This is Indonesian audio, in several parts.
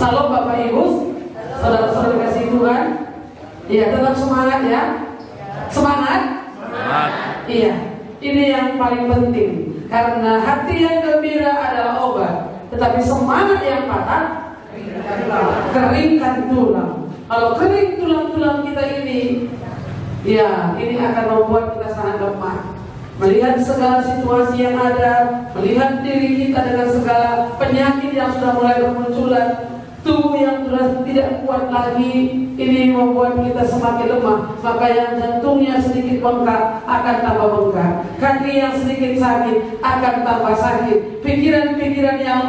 Salam Bapak Ibu, saudara-saudara kasih Tuhan. Iya, tetap semangat ya. Semangat. Semangat. Iya, ini yang paling penting. Karena hati yang gembira adalah obat, tetapi semangat yang patah keringkan tulang. Kalau kering tulang-tulang kita ini, ya ini akan membuat kita sangat lemah. Melihat segala situasi yang ada, melihat diri kita dengan segala penyakit yang sudah mulai bermunculan, tubuh yang sudah tidak kuat lagi, ini membuat kita semakin lemah. Maka yang jantungnya sedikit bengkak akan tambah bengkak, kaki yang sedikit sakit akan tambah sakit, pikiran-pikiran yang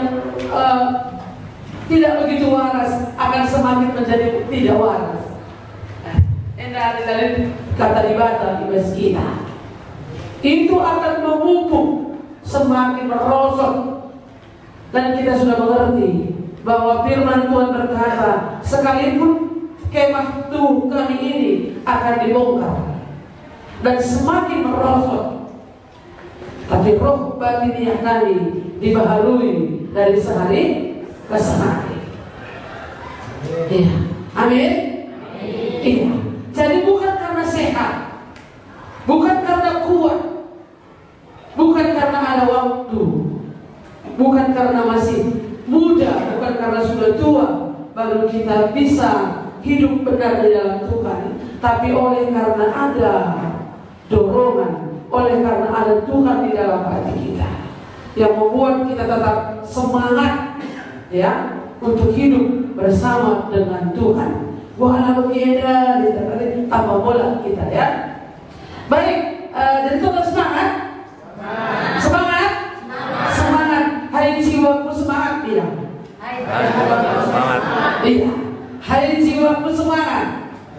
tidak begitu waras akan semakin menjadi tidak waras. Endah dari kata ibadah di kita itu akan memupuk, semakin merosot. Dan kita sudah mengerti bahwa firman Tuhan berkata, sekalipun kemah Tuhan kami ini akan dibongkar dan semakin merosot, tapi roh batiniah kami dibaharui dari sehari ke sehari. Iya, amin. Iya. Jadi bukan karena sehat, bukan karena kuat, bukan karena ada waktu, bukan karena masih muda, bukan karena sudah tua baru kita bisa hidup benar di dalam Tuhan, tapi oleh karena ada dorongan, oleh karena ada Tuhan di dalam hati kita yang membuat kita tetap semangat ya untuk hidup bersama dengan Tuhan. Walau kita tambah bola kita ya. Baik, jadi tetap semangat. Semangat. Semangat. Hai jiwaku semangat dia. Hai jiwaku semangat. Iya. Hai jiwaku semangat.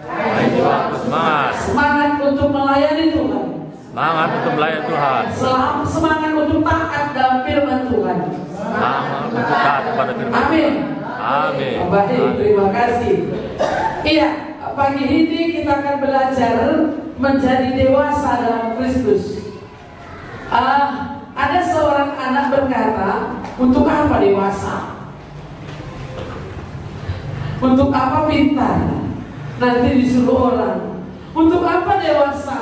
Hai jiwaku semangat. Semangat untuk melayani Tuhan. Semangat untuk melayani Tuhan. Semangat untuk taat dalam firman Tuhan. Semangat untuk taat kepada firman Tuhan. Amin. Amin. Baik, terima kasih. Iya, pagi ini kita akan belajar menjadi dewasa dalam Kristus. Ada seorang anak berkata, untuk apa dewasa? Untuk apa pintar? Nanti disuruh orang. Untuk apa dewasa?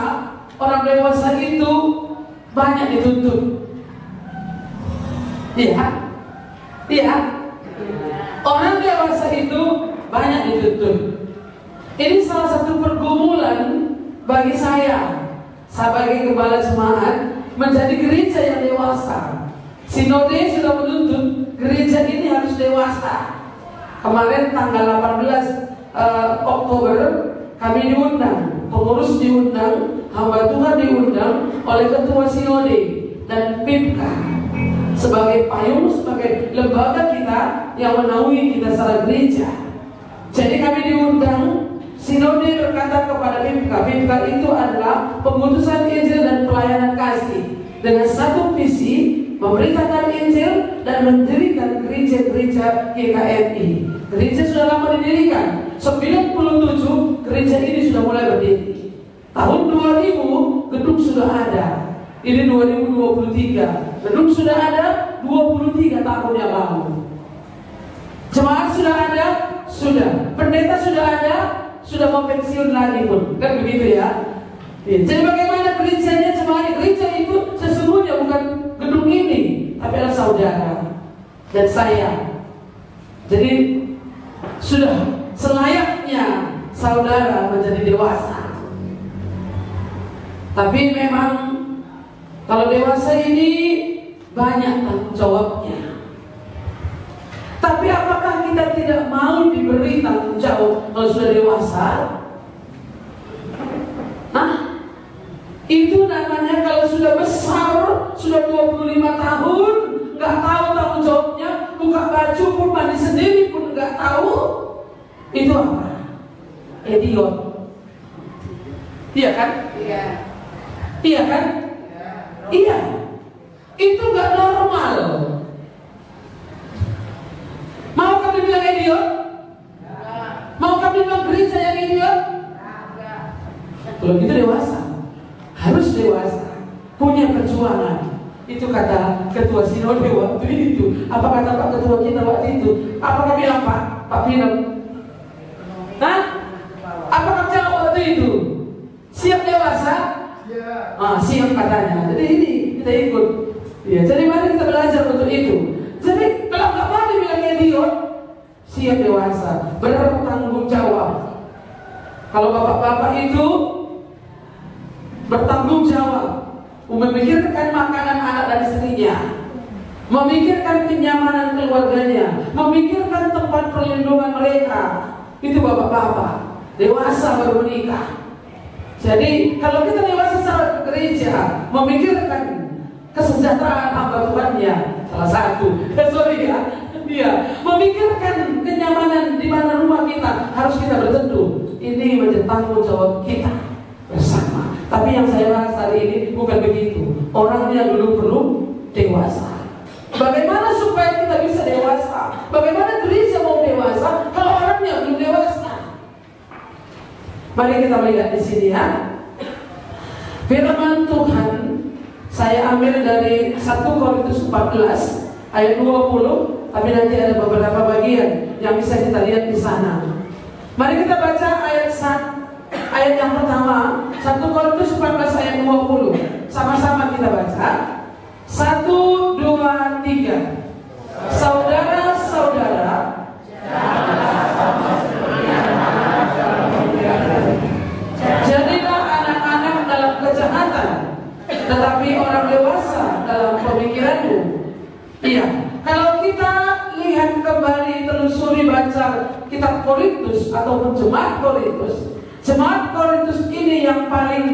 Orang dewasa itu banyak dituntut. Iya, iya. Orang dewasa itu banyak dituntut. Ini salah satu pergumulan bagi saya sebagai kepala jemaat menjadi gereja yang dewasa. Sinode sudah menuntut gereja ini harus dewasa. Kemarin tanggal 18 Oktober kami diundang, pengurus diundang, hamba Tuhan diundang oleh ketua Sinode dan PIPKA sebagai payung, sebagai lembaga kita yang menaungi kita secara gereja. Jadi kami diundang. Sinode berkata kepada PIPKA itu adalah pengutusan Injil dan pelayanan kasih dengan satu visi memberitakan Injil dan mendirikan gereja-gereja GKMI. Gereja sudah lama didirikan, 97 gereja ini sudah mulai berdiri. Tahun 2000 gedung sudah ada. Ini 2023, gedung sudah ada 23 tahun yang lalu. Jemaat sudah ada, sudah. Pendeta sudah ada, sudah mau pensiun lagi pun, kan begitu ya. Jadi bagaimana gerejanya jemaat? Gereja itu sesungguhnya bukan gedung ini, tapi adalah saudara dan saya. Jadi sudah selayaknya saudara menjadi dewasa. Tapi memang kalau dewasa ini banyak tanggung jawabnya. Tapi apakah kita tidak mau diberi tanggung jawab kalau sudah dewasa? Itu namanya kalau sudah besar, sudah 25 tahun, nggak tahu tanggung jawabnya, buka baju pun mandi sendiri pun nggak tahu. Itu apa? Idiot. Iya kan? Iya. Iya kan? Iya. Itu nggak normal. Mau kami bilang idiot? Mau kami bilang gereja yang idiot? Kalau gitu dewasa, harus dewasa, punya perjuangan, Itu kata ketua sinode waktu itu. Apa kata Pak Ketua kita waktu itu? Apa kami bilang Pak Pinot? Hah? Apa kata jawab waktu itu? Siap dewasa? Siap katanya. Jadi ini kita ikut. Ya, jadi mari kita belajar untuk itu. Jadi kalau nggak mau dibilangnya idiot, siap dewasa, benar bertanggung jawab. Kalau bapak-bapak itu bertanggung jawab, memikirkan makanan anak dan istrinya, memikirkan kenyamanan keluarganya, memikirkan tempat perlindungan mereka. Itu bapak-bapak dewasa baru menikah. Jadi kalau kita dewasa saat gereja, memikirkan kesejahteraan hamba Tuhannya, salah satu, dia memikirkan kenyamanan di mana rumah kita harus kita berteduh. Ini menjadi tanggung jawab kita bersama. Tapi yang saya bahas hari ini bukan begitu. Orangnya dulu perlu dewasa. Bagaimana supaya kita bisa dewasa? Bagaimana gereja mau dewasa kalau orangnya belum dewasa? Mari kita melihat di sini ya. Firman Tuhan saya ambil dari 1 Korintus 14 ayat 20, tapi nanti ada beberapa bagian yang bisa kita lihat di sana. Mari kita baca ayat yang pertama, 1 Korintus 14 ayat 20. Sama-sama kita baca. 1, 2, 3. Saudara-saudara, jadilah anak-anak dalam kejahatan, tetapi orang dewasa dalam pemikiranmu. Iya, kalau kita lihat kembali, telusuri baca kitab Korintus ataupun jemaat Korintus, jemaat Korintus ini yang paling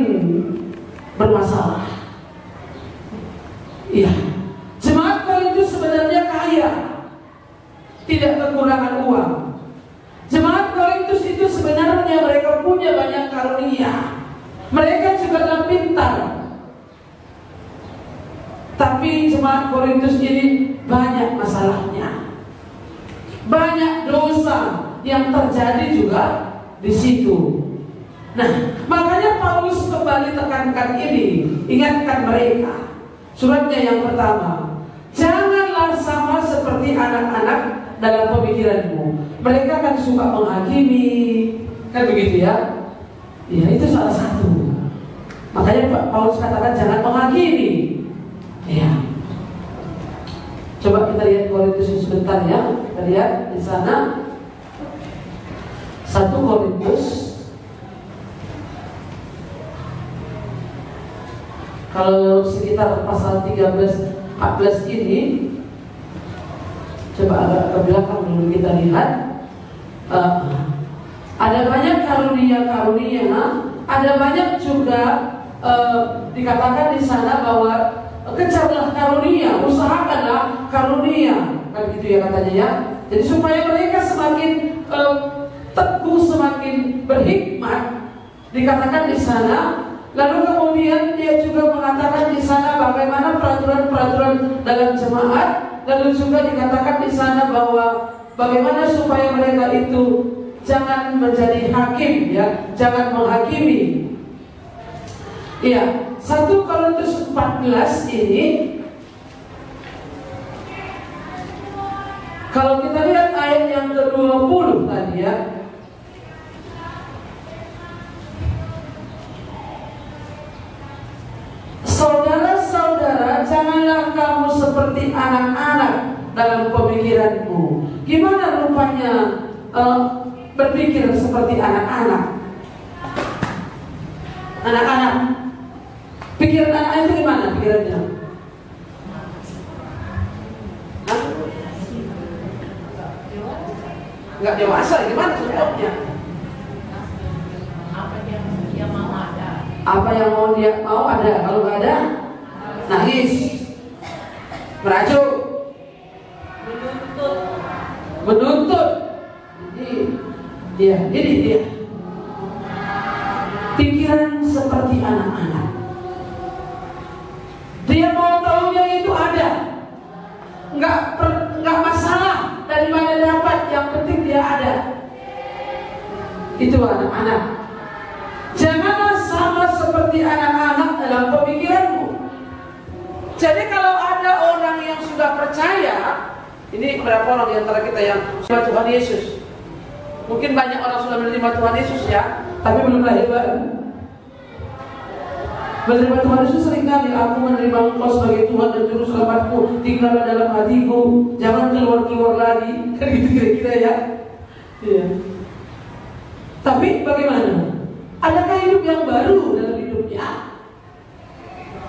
bermasalah. Iya, jemaat Korintus sebenarnya kaya, tidak kekurangan uang. Jemaat Korintus itu sebenarnya mereka punya banyak karunia, mereka juga pintar. Tapi jemaat Korintus ini banyak masalahnya, banyak dosa yang terjadi juga di situ. Nah, makanya Paulus kembali tekankan ini, ingatkan mereka. Suratnya yang pertama, janganlah sama seperti anak-anak dalam pemikiranmu. Mereka kan suka menghakimi, kan begitu ya? Ya, itu salah satu. Makanya Paulus katakan jangan menghakimi. Ya. Coba kita lihat Korintus sebentar ya. Kita lihat di sana 1 Korintus. Kalau sekitar pasal 13-14 ini, coba agak ke belakang dulu kita lihat. Ada banyak karunia-karunia, ada banyak juga dikatakan di sana bahwa kejarlah karunia, usahakanlah karunia, kan gitu ya katanya ya. Jadi supaya mereka semakin teguh, semakin berhikmat, dikatakan di sana. Lalu kemudian dia juga mengatakan di sana bagaimana peraturan-peraturan dalam jemaat. Lalu juga dikatakan di sana bahwa bagaimana supaya mereka itu jangan menjadi hakim ya, jangan menghakimi. Iya, 1 Korintus 14 ini, kalau kita lihat ayat yang ke-20 tadi ya, saudara-saudara, janganlah kamu seperti anak-anak dalam pemikiranmu. Gimana rupanya berpikir seperti anak-anak? Anak-anak, pikiran anak itu gimana pikirannya? Hah? Nggak dewasa, gimana contohnya? Apa yang mau dia mau ada, kalau nggak ada nangis, merajuk, menuntut. Jadi dia pikiran seperti anak-anak. Dia mau tahunya itu ada, nggak masalah dari mana dapat, yang penting dia ada. Itu anak-anak. Janganlah sama seperti anak-anak dalam pemikiranmu. Jadi kalau percaya, ini berapa orang di antara kita yang menerima Tuhan Yesus? Mungkin banyak orang sudah menerima Tuhan Yesus ya, tapi belum lahir baru. Menerima Tuhan Yesus seringkali, aku menerima Engkau sebagai Tuhan dan Juru Selamatku, tinggallah dalam hatiku, jangan keluar-keluar lagi. Kan gitu kira-kira ya. Iya. Tapi bagaimana? Adakah hidup yang baru dalam hidupnya?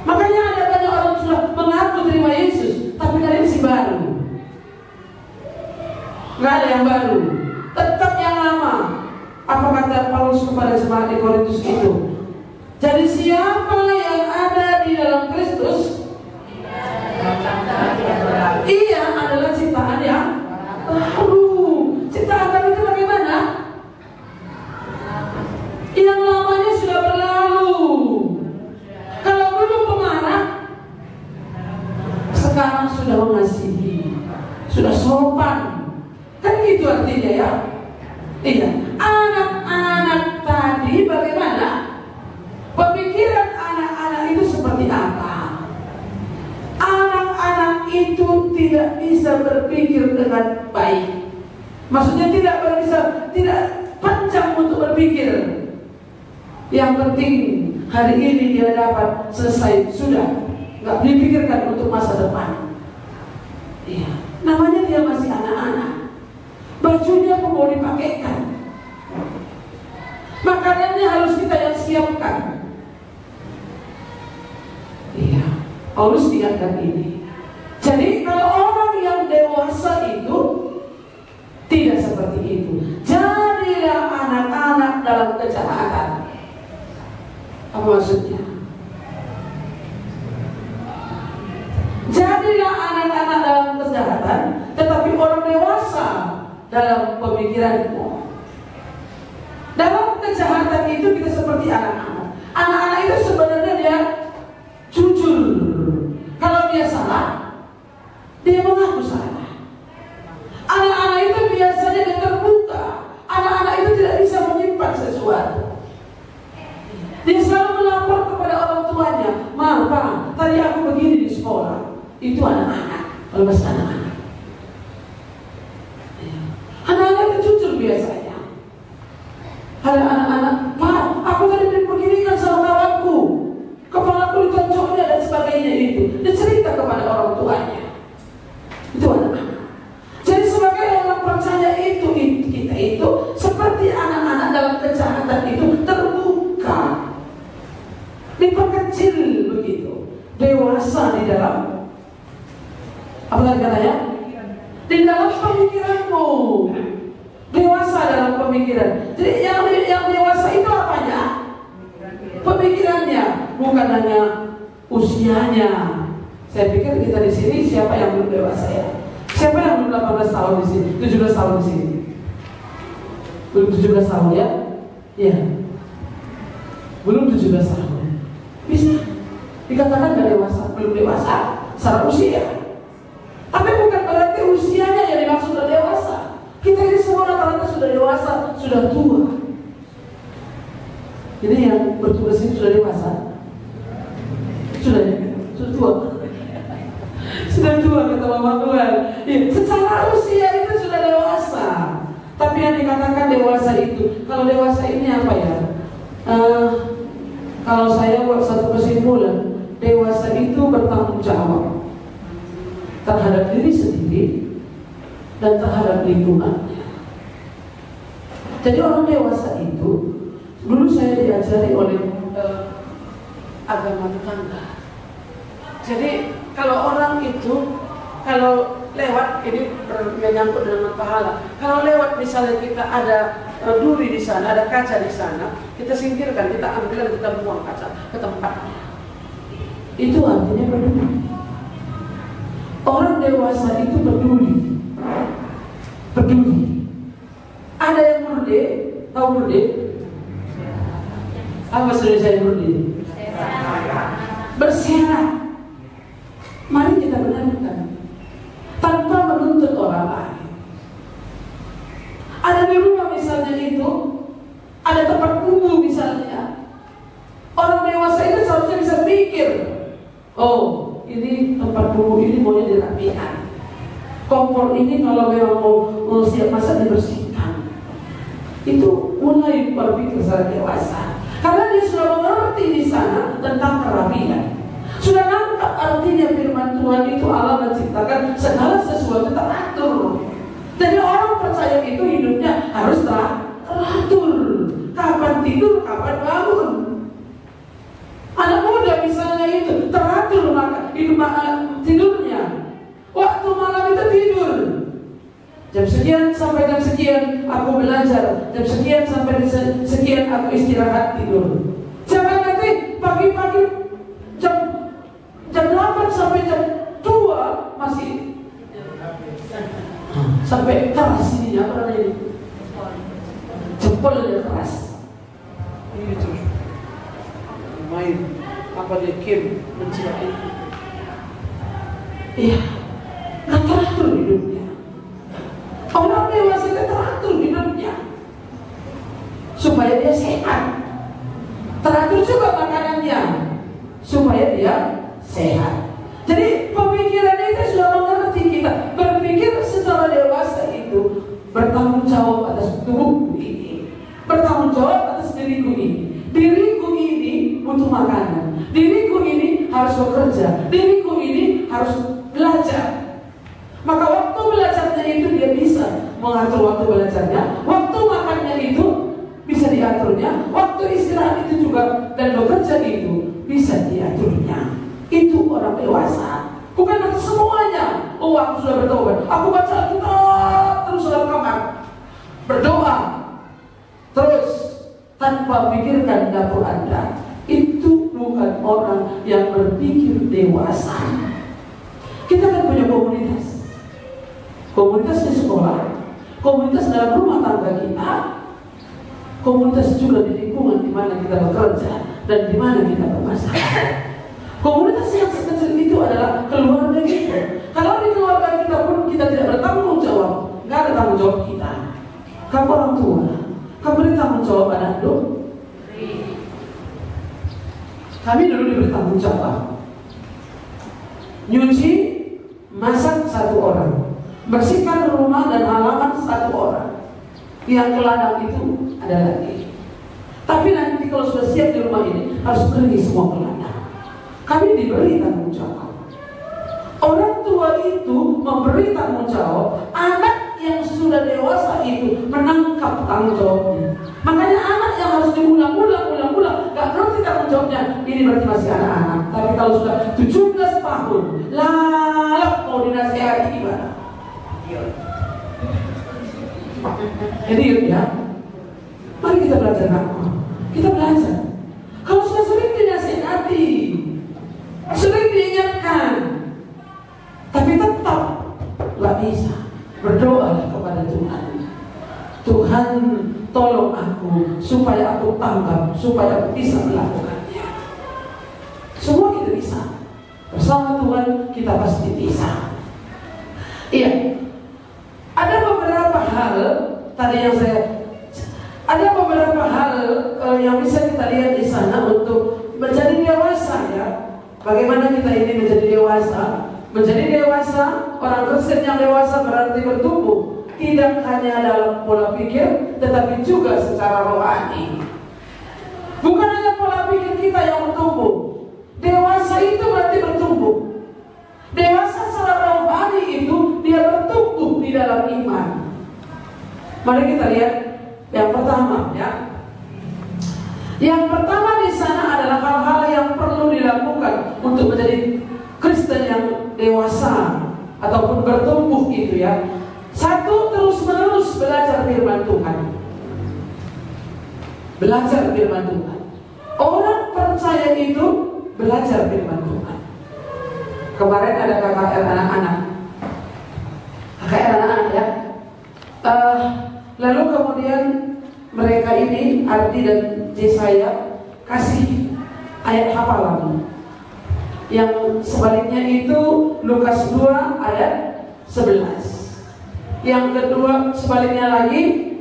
Makanya ada banyak orang sudah mengaku terima Yesus, tapi kalian masih baru. Nggak ada yang baru, tetap yang lama. Apa kata Paulus kepada jemaat di Korintus itu? Jadi siapa yang ada di dalam Kristus, ia adalah ciptaan yang baru. Ciptaan baru itu bagaimana? Yang lamanya sudah berlalu. Kalau dulu pemarah, sekarang sudah mengasihi, sudah sopan. Kan gitu artinya ya. Iya. Anak-anak tadi bagaimana? Pemikiran anak-anak itu seperti apa? Anak-anak itu tidak bisa berpikir dengan baik. Maksudnya tidak panjang untuk berpikir. Yang penting hari ini dia dapat, selesai, sudah. Nggak dipikirkan untuk masa depan. Iya. Namanya dia masih anak-anak. Bajunya pun mau dipakaikan. Makanannya harus kita yang siapkan. Iya. Paulus diangkat ini. Jadi kalau orang yang dewasa itu tidak seperti itu. Jadilah anak-anak dalam kejahatan. Apa maksudnya? Jadilah anak-anak dalam kejahatan, tetapi orang dewasa dalam pemikiranmu. Dalam kejahatan itu kita seperti anak-anak. Anak-anak itu sebenarnya dia jujur. Kalau dia salah, dia mengaku salah. Anak-anak itu biasanya dia terbuka. Anak-anak itu tidak bisa menyimpan sesuatu. Dia selalu melapor kepada orang tuanya. Ma, Pak, tadi aku begini di sekolah. Itu anak-anak. Kalau masih anak-anak. Anak-anak itu jujur biasanya. Ada anak-anak, Pak, aku tadi begini kan sama kawanku. Kepalaku ditoncoknya dan sebagainya itu. Dia cerita kepada orang tuanya. Itu anak-anak. Jadi sebagai orang percaya itu kita itu seperti anak-anak dalam kejahatan itu terbuka. Diperkecil begitu, dewasa di dalam apa tadi katanya? Di dalam pemikiranmu, dewasa dalam pemikiran. Jadi yang dewasa itu apanya? Pemikirannya, bukan hanya usianya. Saya pikir kita di sini siapa yang belum dewasa ya? Siapa yang belum 18 tahun di sini? 17 tahun di sini? Belum 17 tahun ya? Iya. Belum 17 tahun. Bisa dikatakan gak dewasa, belum dewasa secara usia. Tapi bukan berarti usianya yang dimaksud sudah dewasa. Kita ini semua rata-rata sudah dewasa, sudah tua. Jadi yang bertugas ini sudah dewasa. Sudah tua. Sudah tua kata Mama Tuhan. Ya, secara usia itu sudah dewasa. Tapi yang dikatakan dewasa itu, kalau dewasa ini apa ya? Kalau saya buat satu kesimpulan, dewasa itu bertanggung jawab terhadap diri sendiri dan terhadap lingkungannya. Jadi orang dewasa itu, dulu saya diajari oleh agama tetangga. Jadi kalau orang itu, kalau lewat, ini menyangkut dengan pahala. Kalau lewat misalnya kita ada duri di sana, ada kaca di sana, kita singkirkan, kita ambil dan kita buang kaca ke tempatnya. Itu artinya peduli. Orang dewasa itu peduli. Peduli. Ada yang murde, tahu murde? Apa sudah saya murde? Berserak. Mari kita benarkan tanpa menuntut orang lain. Ada di rumah misalnya itu, ada tempat kubu misalnya. Orang dewasa itu seharusnya bisa mikir, oh ini tempat kubu ini maunya dirapikan. Kompor ini kalau memang mau siap masak dibersihkan. Itu mulai berpikir secara dewasa. Karena dia sudah mengerti di sana tentang kerapian. Sudah nampak artinya firman Tuhan itu Allah menciptakan segala sesuatu teratur. Jadi orang percaya itu hidupnya harus teratur. Kapan tidur, kapan bangun. Anak muda misalnya itu teratur maka hidup tidurnya. Waktu malam itu tidur. Jam sekian sampai jam sekian aku belajar. Jam sekian sampai sekian aku istirahat tidur. Jangan nanti pagi-pagi jam 8 sampai jam 2 masih sampai keras ini apa namanya ini? Jempolnya keras. Ini terus main apa dia game mencari. Iya, nggak teratur hidupnya. Orang dewasa itu teratur hidupnya supaya dia sehat. Teratur juga makanannya supaya dia sehat. Jadi pemikiran itu sudah mengerti kita berpikir secara dewasa itu bertanggung jawab atas tubuhku ini, bertanggung jawab atas diriku ini. Diriku ini butuh makanan. Diriku ini harus bekerja. Diriku ini harus belajar. Maka waktu belajarnya itu dia bisa mengatur waktu belajarnya. Waktu makannya itu bisa diaturnya. Waktu istirahat itu juga dan bekerja itu bisa diaturnya. Itu orang dewasa. Bukan semuanya. Oh, aku sudah bertobat. Aku baca Alkitab terus dalam kamar berdoa terus tanpa pikirkan dapur Anda. Itu bukan orang yang berpikir dewasa. Kita kan punya komunitas. Komunitas di sekolah, komunitas dalam rumah tangga kita, komunitas juga di lingkungan di mana kita bekerja dan di mana kita bermasalah. Komunitas yang kecil itu adalah keluarga kita. Kalau di keluarga kita pun kita tidak bertanggung jawab, nggak ada tanggung jawab kita. Kamu orang tua, kamu beri tanggung jawab anak dulu. Kami dulu diberi tanggung jawab. Nyuci, masak satu orang. Bersihkan rumah dan halaman satu orang. Yang ke ladang itu ada lagi. Tapi nanti kalau sudah siap di rumah ini harus pergi semua ke ladang. Kami diberi tanggung jawab. Orang tua itu memberi tanggung jawab. Anak yang sudah dewasa itu menangkap tanggung jawabnya. Makanya anak yang harus diulang-ulang gak ngerti tanggung jawabnya. Ini berarti masih anak-anak. Tapi kalau sudah 17 tahun lalu mau dinasihati gimana? Jadi ya, mari kita belajar apa? Kita belajar. Kalau sudah sering dinasihati, sering diingatkan, tapi tetap gak bisa, berdoalah kepada Tuhan. Tuhan, tolong aku supaya aku tanggap, supaya aku bisa melakukannya. Semua kita bisa. Bersama Tuhan kita pasti bisa. Iya. Ada beberapa hal tadi yang ada beberapa hal yang bisa kita lihat di sana untuk menjadi dewasa ya. Bagaimana kita ini menjadi dewasa? Menjadi dewasa, orang Kristen yang dewasa berarti bertumbuh. Tidak hanya dalam pola pikir, tetapi juga secara rohani. Bukan hanya pola pikir kita yang bertumbuh. Dewasa itu berarti bertumbuh. Dewasa secara rohani itu dia bertumbuh di dalam iman. Mari kita lihat yang pertama ya. Yang pertama di sana adalah hal-hal yang perlu dilakukan untuk menjadi Kristen yang dewasa ataupun bertumbuh gitu ya. Satu, terus-menerus belajar firman Tuhan. Belajar firman Tuhan. Orang percaya itu belajar firman Tuhan. Kemarin ada KKR anak-anak. KKR anak-anak ya. Lalu kemudian mereka ini, Ardi dan Jesaya, kasih ayat hafalan. Yang sebaliknya itu Lukas 2 ayat 11. Yang kedua sebaliknya lagi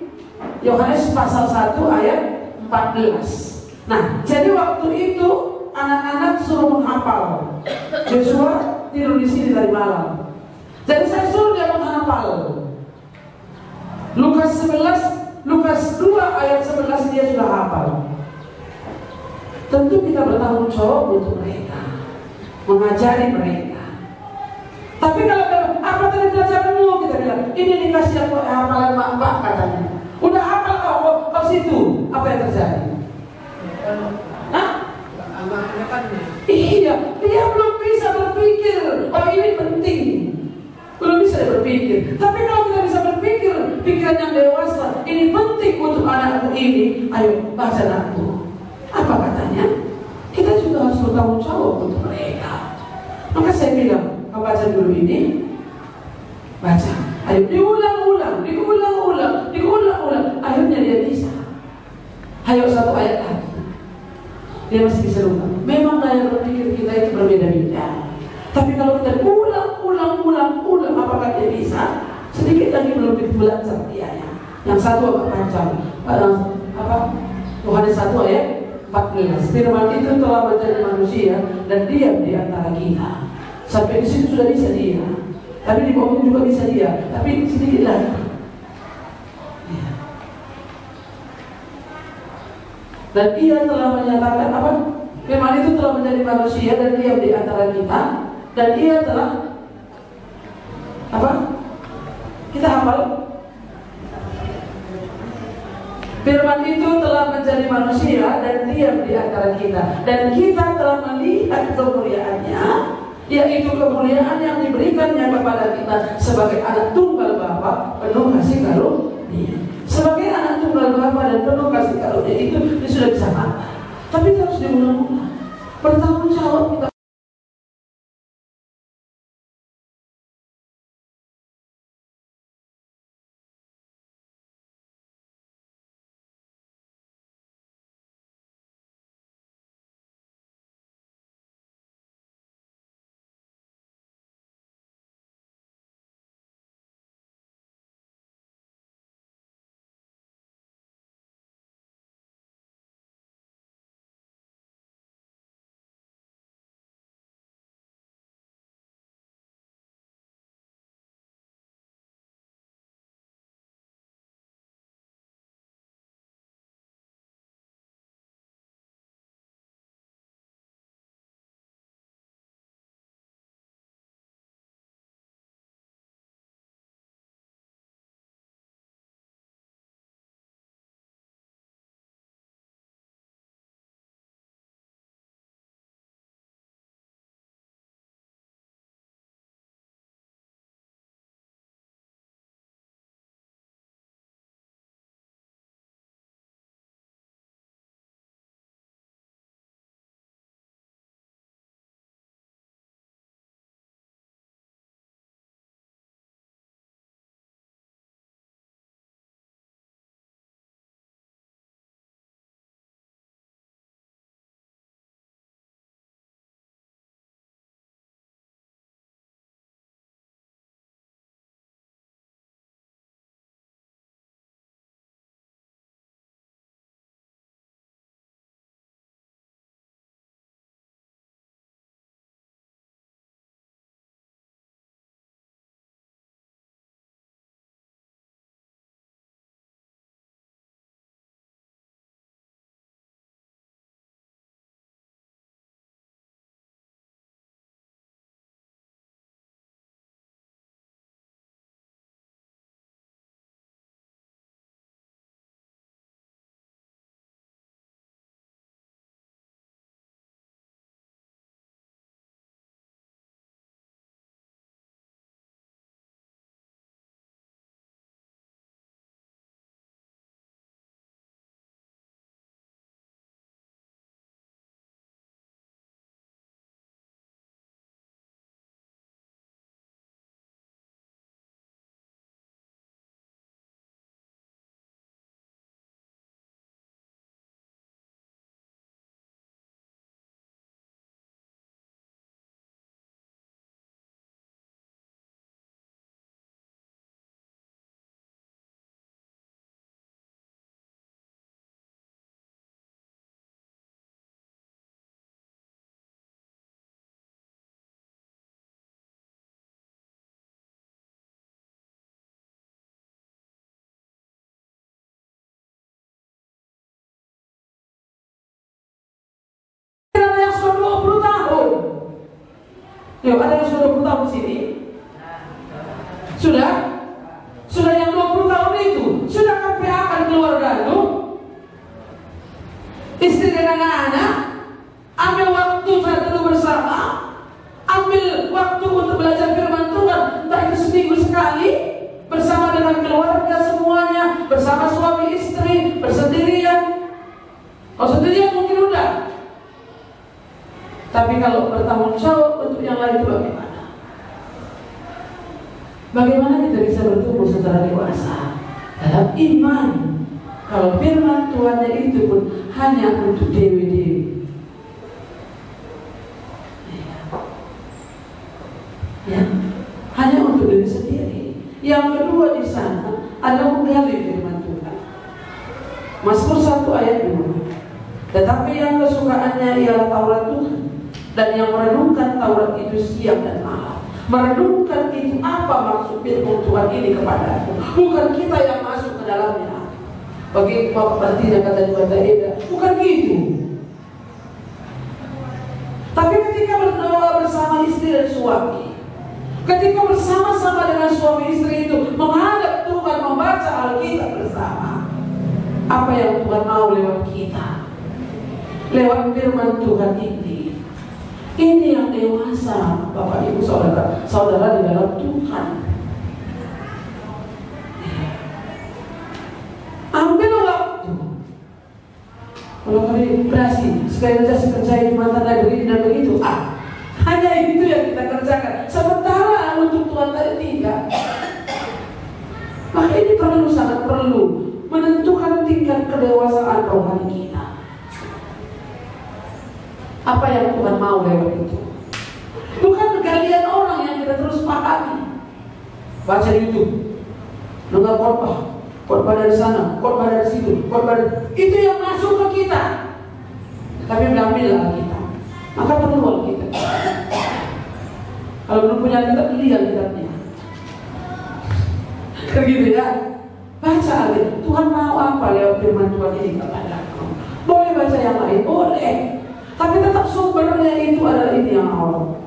Yohanes pasal 1 ayat 14. Nah, jadi waktu itu anak-anak suruh menghafal. Joshua tidur di sini dari malam. Jadi saya suruh dia menghafal. Lukas 2 ayat 11 dia sudah hafal. Tentu kita bertanggung jawab untuk mereka, mengajari mereka. Tapi kalau apa tadi pelajaranmu, kita bilang ini dikasih hafalan mak katanya. Udah hafal kau situ, apa yang terjadi? Hah? Iya, dia belum bisa berpikir. Oh ini penting. Belum bisa berpikir. Tapi kalau kita bisa berpikir, pikiran yang dewasa, ini penting untuk anakku ini. Ayo baca anakku. Apa katanya? Kita juga harus bertanggung jawab untuk mereka. Maka saya bilang, kau baca dulu ini, baca. Ayo diulang-ulang. Akhirnya dia bisa. Ayo satu ayat lagi. Dia masih bisa lupa. Memang gaya berpikir kita itu berbeda-beda. Tapi kalau kita ulang, apakah dia bisa? Sedikit lagi belum belajar dia ya. Yang satu agak panjang. Yohanes 1 ayat 14. Firman itu telah menjadi manusia dan diam di antara kita. Sampai di situ sudah bisa dia. Tapi di bawah juga bisa dia. Tapi sedikit lagi. Ya. Dan ia telah menyatakan apa? Firman itu telah menjadi manusia dan diam di antara kita. Dan ia telah apa? Kita hafal. Firman itu telah menjadi manusia dan diam di antara kita. Dan kita telah melihat kemuliaannya, yaitu kemuliaan yang diberikannya kepada kita sebagai anak tunggal Bapa penuh kasih karunia. Sebagai anak tunggal Bapa dan penuh kasih karunia itu sudah bisa hafal. Tapi harus diulang-ulang. Bertanggung jawab kita. Yuk, ada yang sudah 20 tahun di sini? Sudah? Sudah yang 20 tahun itu? Sudah PA-kan keluarga lu? Istri dan anak-anak? Ambil waktu saat itu bersama? Ambil waktu untuk belajar firman Tuhan, entah itu seminggu sekali, bersama dengan keluarga semuanya, bersama suami istri, bersendirian. Kalau sendirian mungkin udah. Tapi kalau bertanggung jawab untuk yang lain itu bagaimana? Bagaimana kita bisa bertumbuh secara dewasa dalam iman? Kalau firman Tuhan itu pun hanya untuk dewi-dewi. Ya, hanya untuk diri sendiri. Yang kedua di sana adalah menggali firman Tuhan. Mazmur 1 ayat 2. Tetapi yang kesukaannya ialah Taurat Tuhan, dan yang merenungkan Taurat itu siang dan malam. Merenungkan itu apa maksud firman Tuhan ini kepadaku? Bukan kita yang masuk ke dalamnya. Bagi Bapak Batina kata Bapak Eda, bukan gitu. Tapi ketika berdoa bersama istri dan suami, ketika bersama-sama dengan suami istri itu menghadap Tuhan, membaca Alkitab bersama, apa yang Tuhan mau lewat kita, lewat firman Tuhan ini yang dewasa, Bapak Ibu saudara di dalam Tuhan. Ambil waktu. Kalau kami berhasil, sekali saja kerja di mantan dan begini dan begitu, hanya itu yang kita kerjakan. Sementara untuk Tuhan tadi tidak. Maka ini perlu, sangat perlu menentukan tingkat kedewasaan rohani kita. Apa yang Tuhan mau lewat itu? Bukan kegalian orang yang kita terus pahami. Baca di YouTube, dengar khotbah dari sana, khotbah dari situ, khotbah dari... itu yang masuk ke kita. Tapi ambillah kita. Maka perlu kita. Kalau belum punya Alkitab, beli Alkitabnya. Begitu ya. Baca Alkitab. Tuhan mau apa lewat firman Tuhan ini kepadaku? Boleh baca yang lain, boleh. Tapi tetap sumbernya itu adalah ini yang awal.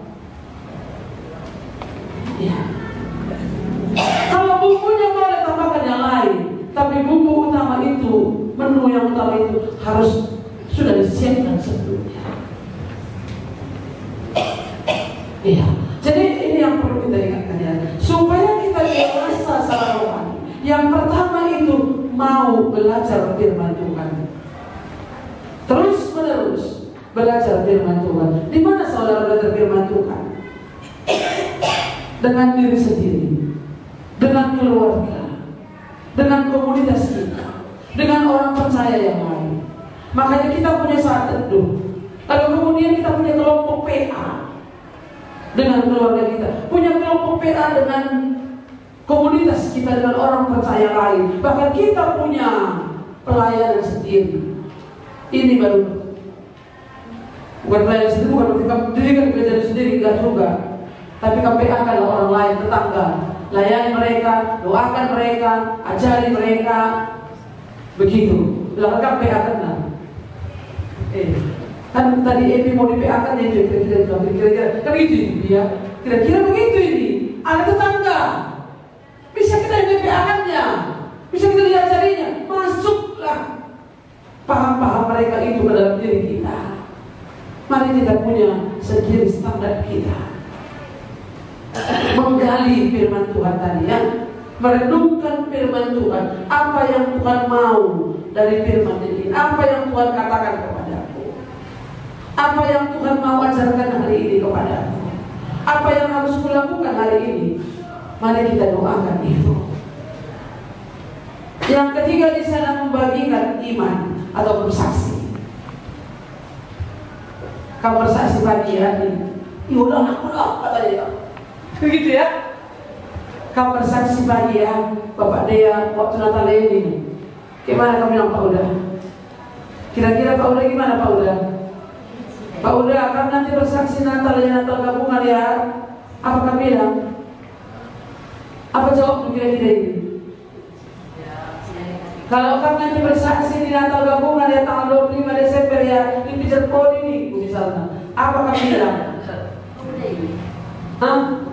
Ya. Kalau bukunya boleh tambahkan yang lain, tapi buku utama itu, menu yang utama itu harus sudah disiapkan sebelumnya. Iya. Jadi ini yang perlu kita ingatkan ya, supaya kita dewasa secara rohani. Yang pertama itu mau belajar firman Tuhan. Terus menerus belajar firman Tuhan. Di mana saudara belajar firman Tuhan? Dengan diri sendiri, dengan keluarga, dengan komunitas kita, dengan orang percaya yang lain. Makanya kita punya saat teduh. Lalu kemudian kita punya kelompok PA dengan keluarga kita, punya kelompok PA dengan komunitas kita, dengan orang percaya lain. Bahkan kita punya pelayanan sendiri. Ini baru bukan pelayanan sendiri, bukan berarti kamu dirikan gereja sendiri, enggak juga. Tapi KPA adalah orang lain, tetangga. Layani mereka, doakan mereka, ajari mereka. Begitu. Lalu KPA kenal. Kan tadi Epi mau di PA kan itu kira-kira kan gitu dia. Kira-kira begitu ini. Ada tetangga. Bisa kita di PA-kannya. Bisa kita diajarinya. Masuklah. Paham-paham mereka itu ke dalam diri kita. Mari kita punya sendiri standar kita. Menggali firman Tuhan tadi ya, merenungkan firman Tuhan. Apa yang Tuhan mau dari firman ini? Apa yang Tuhan katakan kepadaku? Apa yang Tuhan mau ajarkan hari ini kepadaku? Apa yang harus kulakukan hari ini? Mari kita doakan itu. Yang ketiga di sana membagikan iman atau bersaksi. Kamu bersaksi pagi ya? Yaudah aku kata dia. Begitu ya. Kamu bersaksi pagi ya, Bapak Dea waktu Natal ini. Gimana kamu bilang Pak Uda? Kira-kira Pak Uda gimana Pak Uda? Pak Uda akan nanti bersaksi Natal ya, Natal gabungan ya. Apa kamu bilang? Apa jawab kira-kira ini? Kalau kamu nanti bersaksi di Natal gabungan ya tanggal 25 Desember ya di Pijar Podi nih misalnya, apa kamu bilang? Hah?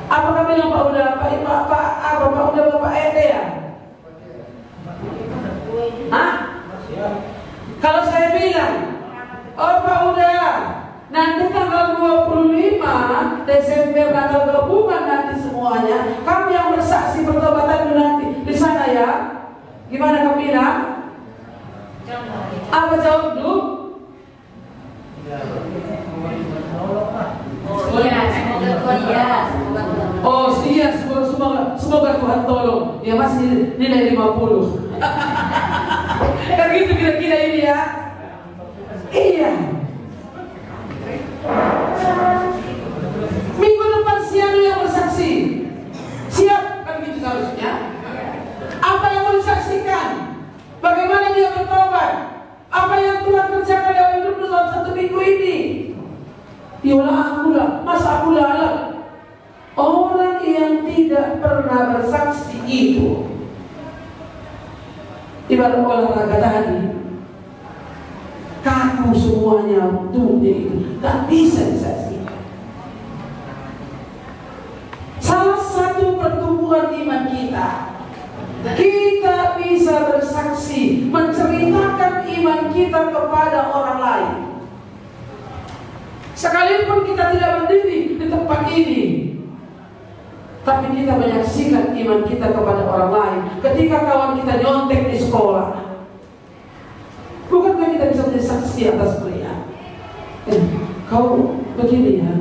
Apakah bilang Pak udah Pak udah Bapak RT ya? Hah? Kalau saya bilang, oh Pak udah, nanti tanggal 25 Desember tanggal gabungan nanti semuanya, kami yang bersaksi pertobatan nanti di sana ya. Gimana kamu bilang? Apa jawab dulu? Oh iya, semoga Tuhan tolong. Ya masih nilai 50. Kan gitu kira-kira ini ya. Iya. Minggu depan siang yang bersaksi. Siap kan gitu seharusnya. Apa yang mau disaksikan? Bagaimana dia bertobat? Apa yang Tuhan kerjakan dalam hidupnya dalam 1 minggu ini? Yalah akulah, masa aku lalat. Orang yang tidak pernah bersaksi itu ibarat olahraga tadi, kaku semuanya tubuhnya itu, tak bisa disaksikan. Salah satu pertumbuhan iman kita bisa bersaksi, menceritakan iman kita kepada orang lain. Sekalipun kita tidak berdiri di tempat ini, tapi kita menyaksikan iman kita kepada orang lain. Ketika kawan kita nyontek di sekolah, bukankah kita bisa menjadi saksi atas pria? Kau begini ya,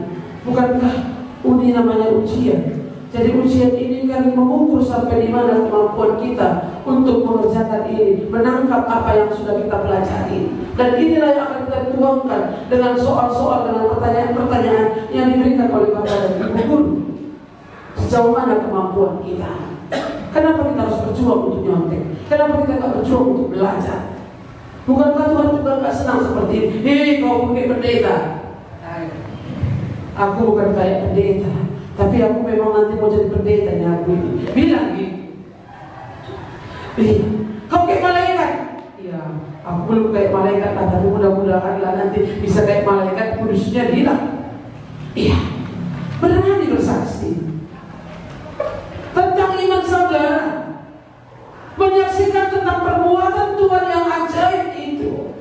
bukankah ini namanya ujian? Jadi ujian ini kan mengukur sampai di mana kemampuan kita untuk mengerjakan ini, menangkap apa yang sudah kita pelajari. Dan inilah yang akan kita tuangkan dengan soal-soal, dengan pertanyaan-pertanyaan yang diberikan oleh Bapak dan Ibu guru. Sejauh mana kemampuan kita? Kenapa kita harus berjuang untuk nyontek? Kenapa kita tidak berjuang untuk belajar? Bukankah Tuhan juga nggak senang seperti ini? Hei kau pakai pendeta. Aku bukan kayak pendeta, tapi aku memang nanti mau jadi pendetanya aku ini. Bilang gitu. Kau kayak malaikat. Iya, aku belum kayak malaikat lah, tapi mudah-mudahan lah nanti bisa kayak malaikat, kudusnya bilang. Iya, berani bersaksi tentang iman saudara, menyaksikan tentang perbuatan Tuhan yang ajaib itu.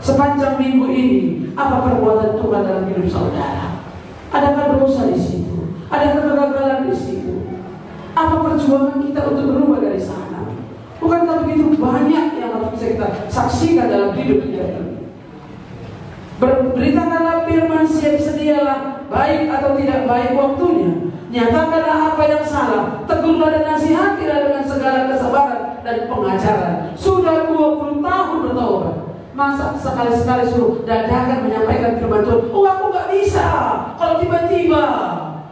Sepanjang minggu ini, apa perbuatan Tuhan dalam hidup saudara? Adakah dosa di situ? Adakah kegagalan di situ? Apa perjuangan kita untuk berubah dari sana? Bukankah begitu banyak yang harus bisa kita saksikan dalam hidup kita ini? Beritakanlah firman, siap sedialah, baik atau tidak baik waktunya. Nyatakanlah apa yang salah, tegurlah dan nasihatilah dengan segala kesabaran dan pengajaran. Sudah 20 tahun bertobat, masa sekali-sekali suruh dadakan menyampaikan firman Tuhan? Oh aku gak bisa. Kalau tiba-tiba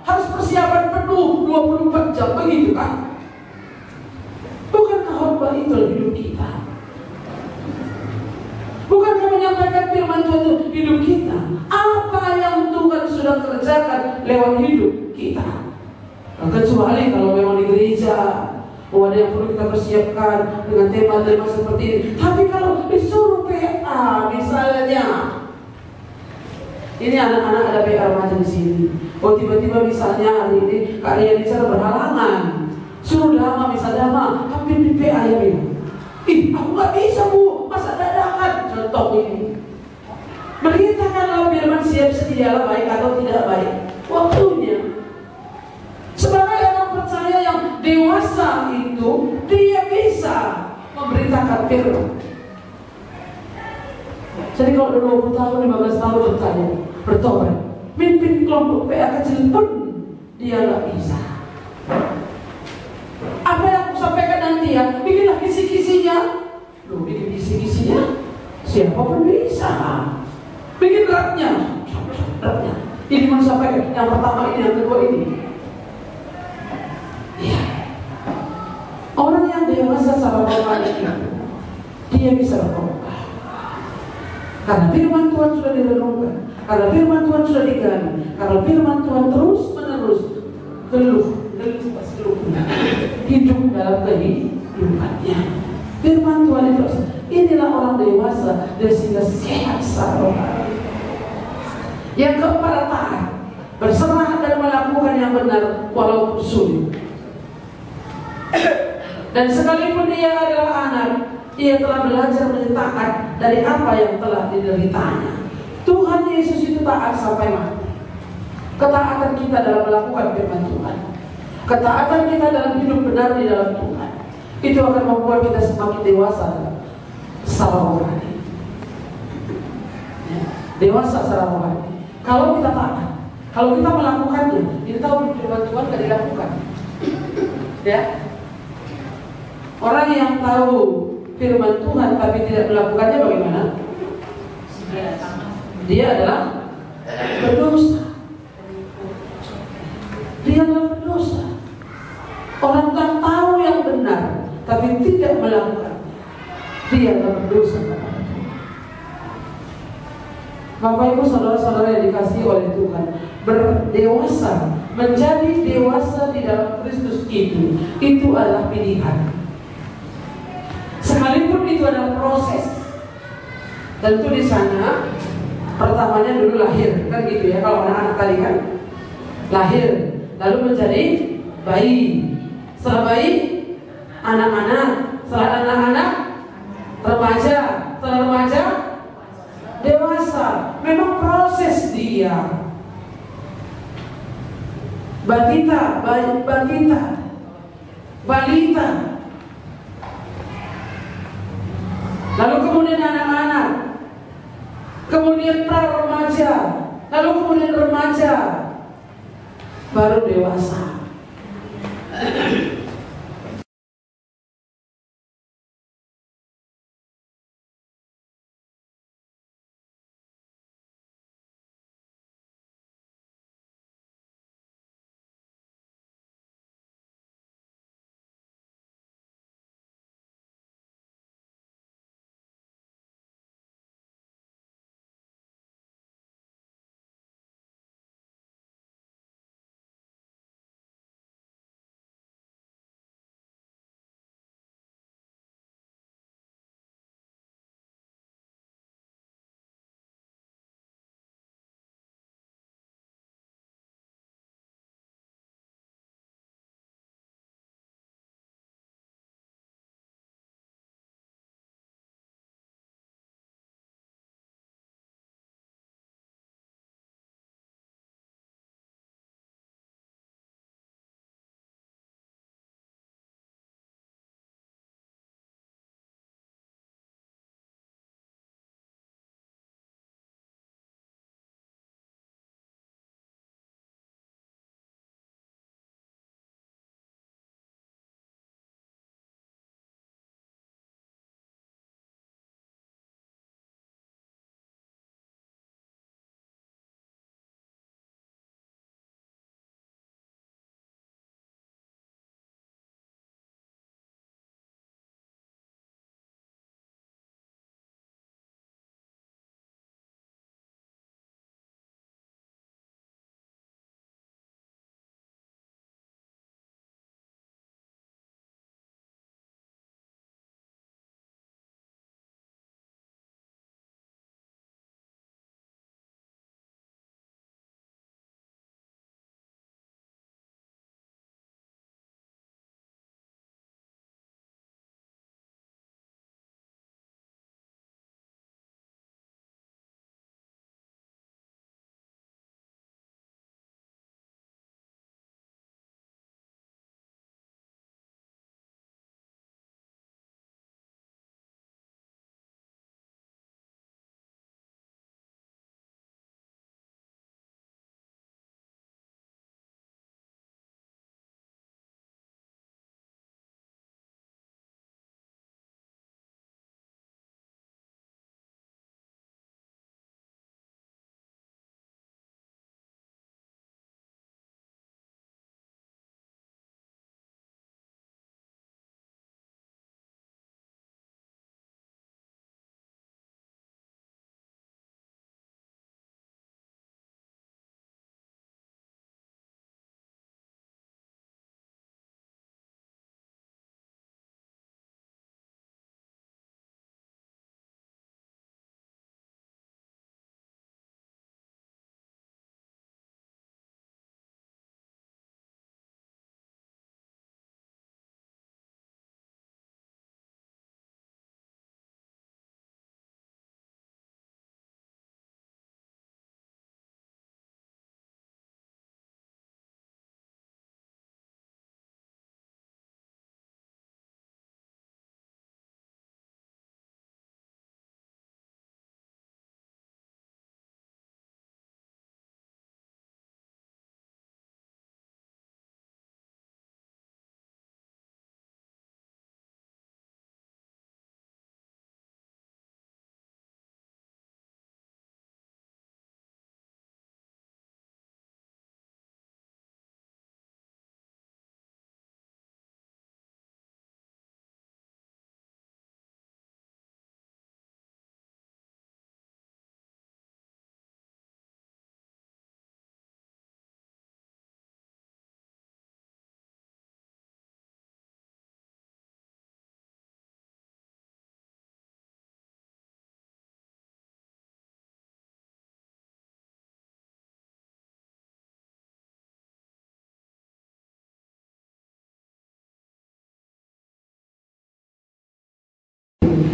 harus persiapan penuh 24 jam, begitu kan? Bukankah khotbah itu hidup kita? Bukankah menyampaikan firman Tuhan itu hidup kita? Apa yang Tuhan sudah kerjakan lewat hidup kita? Kecuali kalau memang di gereja, ada yang perlu kita persiapkan dengan tema-tema seperti ini. Tapi kalau disuruh PA misalnya, ini anak-anak ada PA remaja di sini. Oh tiba-tiba misalnya hari ini Kak Ria di sana berhalangan, suruh dama misalnya, dama hampir di PA ya bilang, aku gak bisa bu, masa dadakan. Contoh ini, beritakanlah firman, siap sedialah, baik atau tidak baik waktunya. Sebagai orang percaya yang dewasa itu, dia bisa memberitakan firman. Jadi kalau 20 tahun, 15 tahun bertanya, bertobat, mimpin kelompok PA kecil pun dia gak bisa. Apa yang aku sampaikan nanti ya, bikinlah kisi-kisinya. Loh, bikin kisi-kisinya siapa pun bisa. Bikin rapnya. Ini mau sampaikan yang pertama ini, yang kedua ini. Ya. Orang yang dewasa sama Bapak itu, dia bisa berubah. Karena firman Tuhan sudah direnungkan, karena firman Tuhan sudah digali, karena firman Tuhan terus menerus hidup dalam kehidupannya. Firman Tuhan itu, inilah orang dewasa dan sehingga sehat secara rohani. Yang keempat, taat. berserah dan melakukan yang benar walaupun sulit. Dan sekalipun ia adalah anak, ia telah belajar menjadi taat dari apa yang telah dideritanya. Tuhan Yesus itu taat sampai mati. Ketaatan kita dalam melakukan firman Tuhan, ketaatan kita dalam hidup benar di dalam Tuhan, itu akan membuat kita semakin dewasa secara rohani. Dewasa secara rohani. Kalau kita taat, kalau kita melakukannya, kita tahu firman Tuhan tidak dilakukan. Ya, orang yang tahu firman Tuhan tapi tidak melakukannya bagaimana? Dia adalah berdosa. Dia adalah berdosa. Orang yang tahu yang benar tapi tidak melakukan, dia adalah berdosa. Bapak Ibu saudara-saudara yang dikasihi oleh Tuhan, berdewasa, menjadi dewasa di dalam Kristus itu adalah pilihan. Sekalipun itu adalah proses. Tentu di sana pertamanya dulu lahir, kan gitu ya, kalau anak-anak tadi kan lahir, lalu menjadi bayi, setelah bayi anak-anak, setelah anak-anak remaja, setelah remaja dewasa. Memang proses dia. Balita, lalu kemudian anak-anak, kemudian pra-remaja, lalu kemudian remaja, baru dewasa.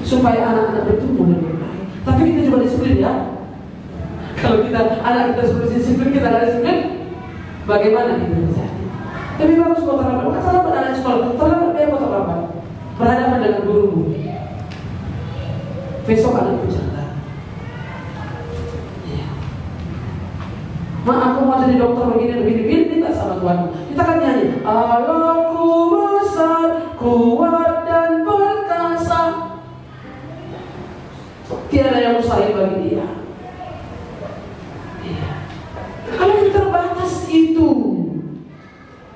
supaya anak-anak bertumbuh lebih baik. Tapi kita juga disiplin ya. Kalau kita anak kita suruh disiplin, kita nggak disiplin, bagaimana kita bisa? Lebih bagus kau terlambat. Bukan terlambat anak sekolah, terlambat biar kau terlambat. Berhadapan dengan gurumu. Besok anak berjalan. Ya. Aku mau jadi dokter begini, minta sama Tuhan. Kita kan nyanyi, Allahku besar, kuat dan perkasa. Tiada yang mustahil bagi dia. Ya. Kalau yang terbatas itu,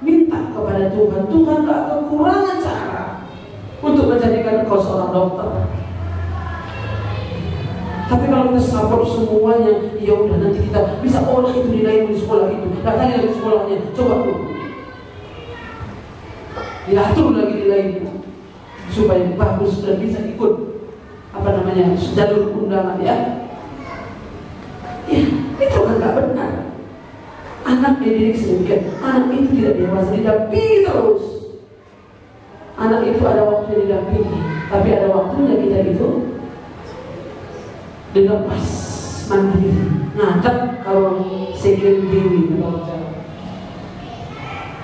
minta kepada Tuhan. Tuhan gak kekurangan cara untuk menjadikan engkau seorang dokter. Tapi kalau kita support semuanya, ya udah nanti kita bisa olah itu nilai di sekolah itu. Datangnya di sekolahnya, coba dulu. Diatur lagi nilainya supaya bagus dan bisa ikut jalur undangan ya. Ya, itu kan gak benar. Anak dididik sedemikian, anak itu tidak dewasa, didampingi terus. Anak itu ada waktunya didampingi, tapi ada waktunya kita itu dilepas mandiri, ngadap kalau second dewi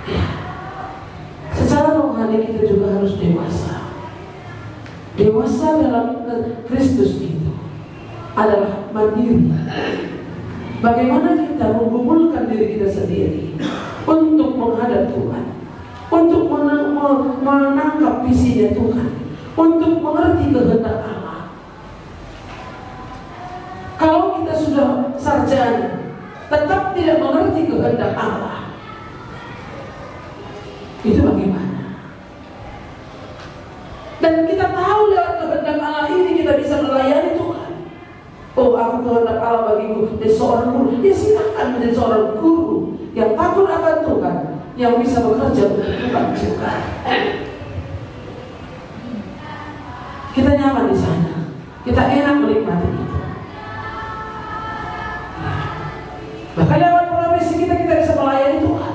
ya. Secara rohani kita juga harus dewasa. Dewasa dalam Kristus itu adalah mandiri. Bagaimana kita menggumulkan diri kita sendiri untuk menghadap Tuhan, untuk menangkap visinya Tuhan, untuk mengerti kehendak Allah. Kalau kita sudah sarjana tetap tidak mengerti kehendak Allah, itu bagaimana? Dan kita tahu lewat kehendak Allah ini kita bisa melayani Tuhan. Oh, aku kehendak Allah bagiku menjadi seorang guru. Ya silakan menjadi seorang guru yang takut akan Tuhan, yang bisa bekerja untuk Tuhan juga. Kita nyaman di sana, kita enak menikmati itu. Bahkan lewat profesi kita bisa melayani Tuhan.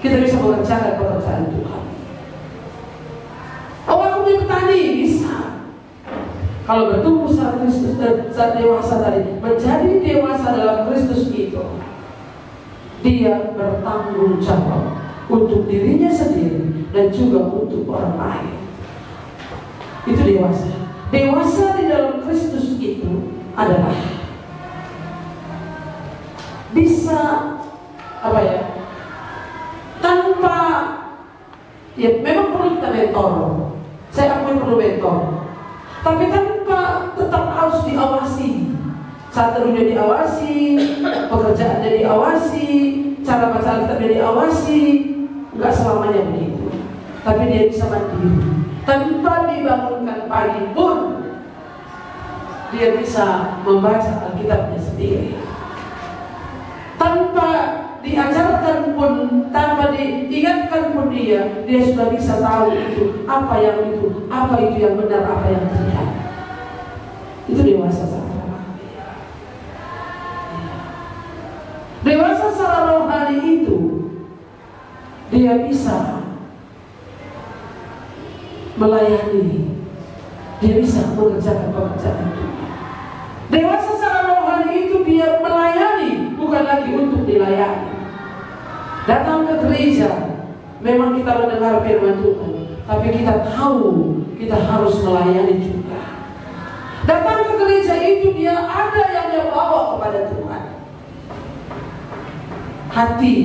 Kita bisa mengerjakan pekerjaan Tuhan. Oh, aku menjadi petani, bisa. Kalau bertumbuh saat Kristus dan saat dewasa tadi, menjadi dewasa dalam Kristus itu, dia bertanggung jawab untuk dirinya sendiri dan juga untuk orang lain. Itu dewasa. Dewasa di dalam Kristus itu adalah bisa tanpa memang perlu kita mentor. Saya akui perlu mentor, tapi tanpa tetap harus diawasi. Saat terunya diawasi, pekerjaannya diawasi, cara baca Alkitabnya diawasi. Enggak selamanya begitu, tapi dia bisa mandiri. Tanpa dibangunkan pagi pun dia bisa membaca Alkitabnya sendiri. Tanpa diajarkan pun, tanpa diingatkan pun dia sudah bisa tahu apa itu yang benar, apa yang tidak. Itu dewasa secara rohani. Dewasa secara rohani itu dia bisa melayani, dia bisa mengerjakan pekerjaan Tuhan. Dewasa secara rohani itu dia melayani, bukan lagi untuk dilayani. Datang ke gereja, memang kita mendengar firman Tuhan, tapi kita tahu kita harus melayani juga. Datang ke gereja itu dia ada yang dia bawa kepada Tuhan, hati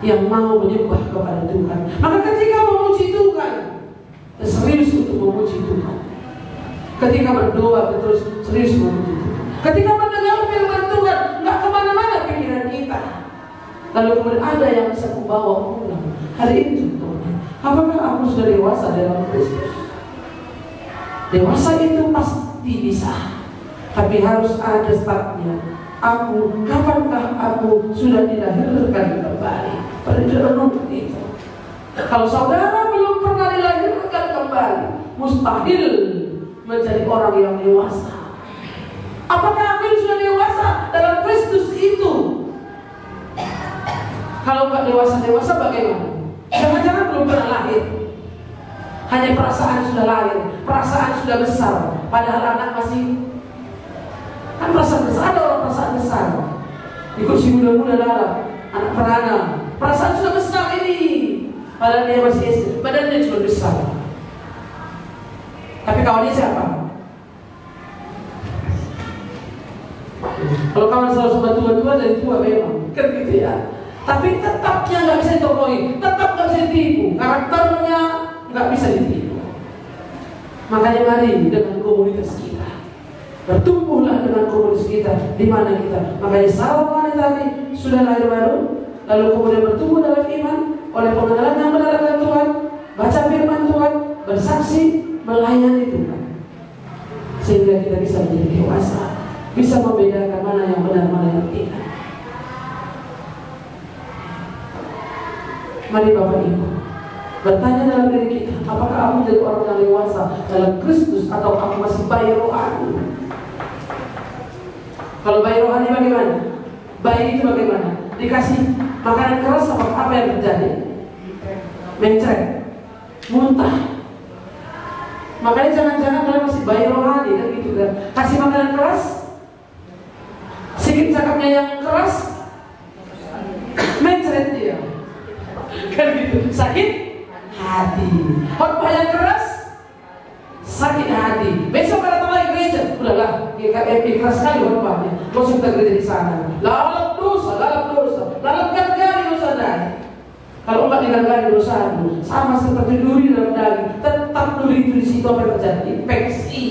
yang mau menyembah kepada Tuhan. Maka ketika memuji Tuhan, serius untuk memuji Tuhan. Ketika berdoa terus serius memuji Tuhan. Ketika mendengar firman Tuhan, nggak kemana-mana pikiran kita. Lalu kemudian ada yang bisa membawa pulang. Hari ini contohnya, apakah aku sudah dewasa dalam Kristus? Dewasa itu pasti bisa, tapi harus ada startnya. Kapankah aku sudah dilahirkan kembali? Renung itu. Kalau saudara belum pernah dilahirkan kembali, mustahil menjadi orang yang dewasa. Apakah aku sudah dewasa dalam Kristus itu? Kalau nggak dewasa bagaimana? Jangan-jangan belum pernah lahir. Hanya perasaan sudah lahir, perasaan sudah besar, padahal anak masih kan perasaan besar. Ada orang perasaan besar di kursi muda-muda dalam anak perana, perasaan sudah besar ini, padahal dia masih SD, badannya cuma besar. Tapi kawannya siapa? Kalau kawan selalu sama tua-tua dari tua memang kan gitu ya. Tapi tetapnya nggak bisa ditolongi, tetap nggak bisa ditipu, karakternya nggak bisa ditipu. Makanya mari dengan komunitas kita, bertumbuhlah dengan komunitas kita di mana kita. Makanya Salomon tadi sudah lahir baru, lalu kemudian bertumbuh dalam iman oleh pengenalan yang benar akan Tuhan, baca firman Tuhan, bersaksi, melayani Tuhan, sehingga kita bisa menjadi dewasa, bisa membedakan mana yang benar, mana yang tidak. Mari Bapak Ibu bertanya dalam diri kita, apakah aku menjadi orang yang dewasa dalam Kristus atau aku masih bayi rohani? Kalau bayi rohani bagaimana? Bayi itu bagaimana? Dikasih makanan keras apa yang terjadi? Mencret, muntah. Makanya jangan-jangan kalian masih bayi rohani kan gitu kan? Kasih makanan keras, sikit cakapnya yang keras, mencret dia. Kan gitu, sakit hati. Khotbah yang keras, sakit hati. Besok datang lagi gereja, udahlah, ikhlas sekali khotbahnya. Gak usah kita gereja di sana. Lalap dosa, lalap gargari dosa daging. Kalau enggak digargari dosa, sama seperti duri dalam daging, tetap duri itu di situ apa terjadi? Infeksi.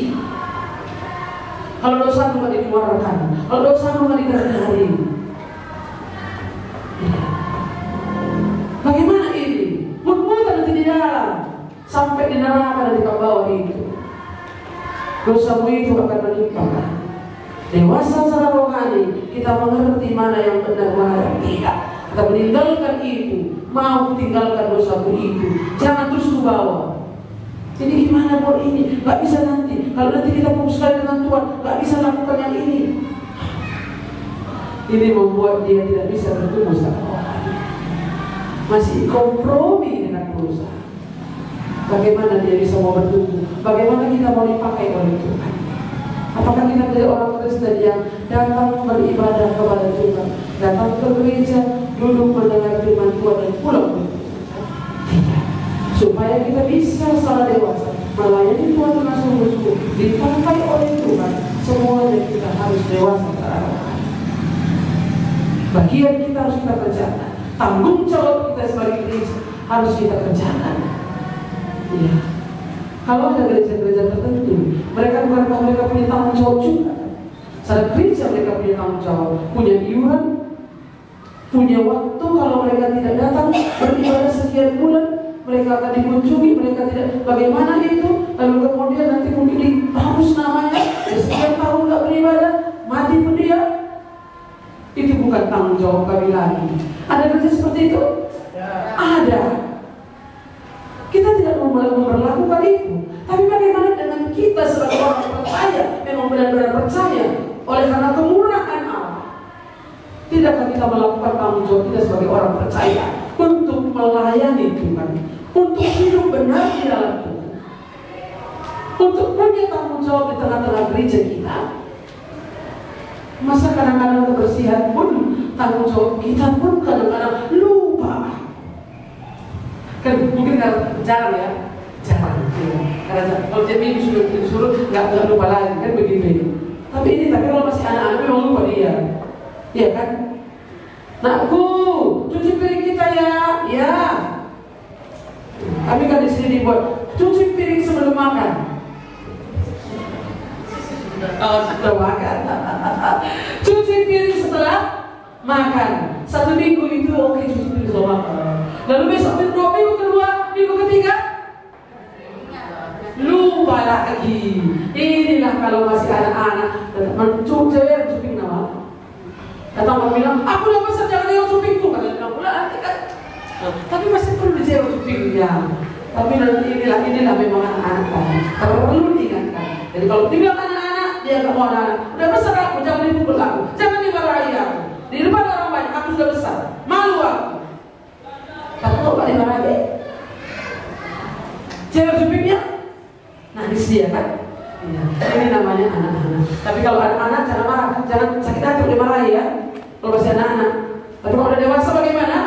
Kalau dosa enggak dikeluarkan, kalau dosa enggak digargari. Bagaimana ini? Mut-mutan nanti di dalam, sampai di neraka dan di bawah itu. Dosamu itu akan menimpakan. Dewasa secara rohani, kita mengerti mana yang benar, mana yang tidak. Kita meninggalkan itu, mau tinggalkan dosamu itu, jangan terus ke bawah. Jadi gimana buat ini? Gak bisa nanti. Kalau nanti kita fokus sekali dengan Tuhan, gak bisa lakukan yang ini. Ini membuat dia tidak bisa bertumbuh secara rohani. Masih kompromi dengan dosa. Bagaimana dia bisa mau bertumbuh? Bagaimana kita mau dipakai oleh Tuhan? Apakah kita menjadi orang Kristen yang datang beribadah kepada Tuhan, datang ke gereja, duduk mendengar firman Tuhan dan pulang? Tidak. Supaya kita bisa secara dewasa melayani Tuhan dengan sungguh-sungguh, dipakai oleh Tuhan, semuanya kita harus dewasa secara rohani. Bagian kita harus kita kerjakan. Tanggung jawab kita sebagai gereja harus kita kerjakan. Ya. Kalau ada gereja-gereja tertentu, mereka punya tanggung jawab juga. Saat gereja mereka punya tanggung jawab, punya iuran, punya waktu. Kalau mereka tidak datang beribadah sekian bulan, mereka akan dikunjungi, mereka tidak. Bagaimana itu? Lalu kemudian nanti mungkin dihapus namanya, sekian tahun nggak beribadah, mati pun dia. Itu bukan tanggung jawab kami lagi. Ada gereja seperti itu? Ya. Ada. Kita tidak memperlakukan itu. Tapi bagaimana dengan kita sebagai orang percaya, memang benar-benar percaya oleh karena kemurahan Allah? Tidakkah kita melakukan tanggung jawab kita sebagai orang percaya untuk melayani Tuhan, untuk hidup benar di dalam Tuhan, untuk punya tanggung jawab di tengah-tengah gereja kita? Masa kadang-kadang kebersihan pun tanggung jawab kita pun kadang-kadang lupa. Kan mungkin jarang ya, jarang. Karena kalau tiap minggu sudah disuruh nggak lupa lagi kan begitu. Tapi kalau masih anak-anak memang lupa dia, iya kan? Nakku, cuci piring kita ya, ya. Kami kan di sini dibuat cuci piring sebelum makan. Oh, sudah makan. Cuci piring setelah makan. 1 minggu itu oke, cuci piring setelah makan. Lalu besok 2 minggu kedua, minggu ketiga lupa lagi. Inilah kalau masih anak-anak mencuci piring nama. Datang bilang, aku udah besar jangan jauh cupingku. Kata pula nanti kan. Tapi masih perlu dijauh cupingnya. Tapi nanti inilah memang anak-anak perlu diingatkan. Jadi kalau dibilang anak-anak, dia nggak mau anak-anak. Udah besar aku, jangan dipukul aku, jangan dimarahi aku. Di depan orang banyak, aku sudah besar, malu aku. Tapi kok nggak dimarahi? Saya berpikir nangis dia kan? Ya, ini namanya anak-anak. Tapi kalau anak-anak jangan marah, jangan sakit hati dimarahi ya. Kalau masih anak-anak. Tapi kalau udah dewasa bagaimana?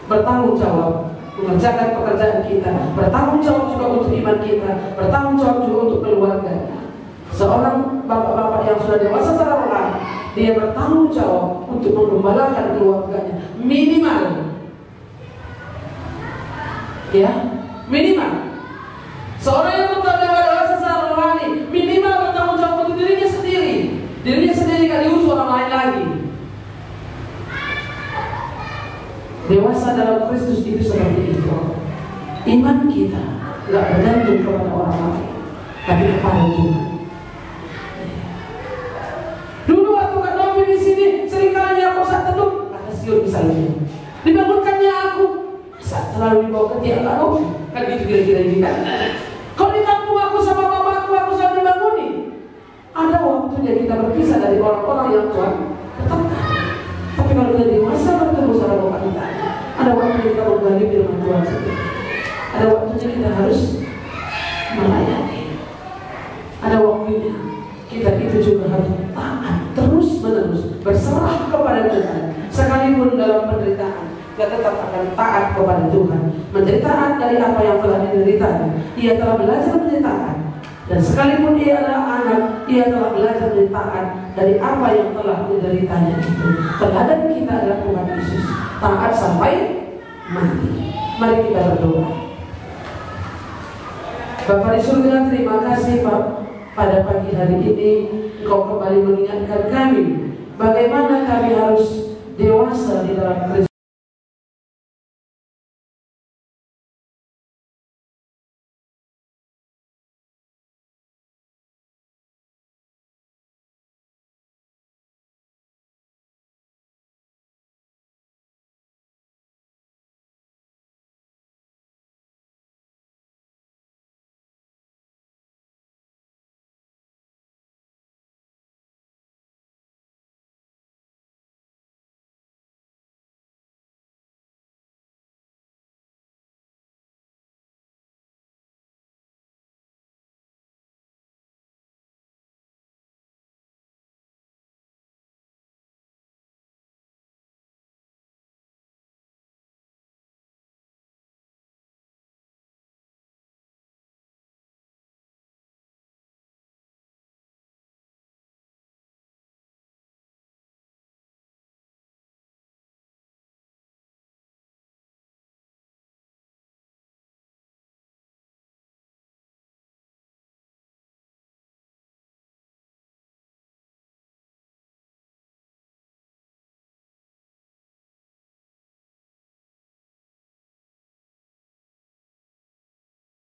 Bertanggung jawab mengerjakan pekerjaan kita, bertanggung jawab juga untuk iman kita, bertanggung jawab juga untuk keluarga. Seorang bapak-bapak yang sudah dewasa secara rohani, dia bertanggung jawab untuk menggembalakan keluarganya minimal, ya minimal. Seorang yang sudah dewasa secara rohani minimal bertanggung jawab untuk dirinya sendiri kan diurus orang lain lagi. Dewasa dalam Kristus itu seperti itu. Iman kita nggak bergantung kepada orang lain, tapi kepada Tuhan. Dulu waktu Kak Novi di sini, seringkali aku saat teduh, kata Sion misalnya, dibangunkannya aku, saat selalu dibawa ke tiap Kak Novi, kan gitu kira-kira ini kan. Kalau di kampung aku sama mamaku, aku selalu dibangunin. Ada waktunya kita berpisah dari orang-orang yang Tuhan tetapkan. Tapi kalau kita dewasa bertemu sama Bapak kita, ada waktunya kita menggali firman Tuhan sendiri. Ada waktunya kita harus melayani. Ada waktunya kita itu juga harus taat terus menerus, berserah kepada Tuhan. Sekalipun dalam penderitaan, kita tetap akan taat kepada Tuhan. Menderitakan dari apa yang telah dideritanya. Ia telah belajar menderitakan. Dan sekalipun dia adalah anak, ia telah belajar taat dari apa yang telah dideritanya itu. Teladan kita adalah Tuhan Yesus, taat sampai mati. Mari kita berdoa. Bapa di surga, terima kasih Pak, pada pagi hari ini Engkau kembali mengingatkan kami bagaimana kami harus dewasa di dalam Kristus.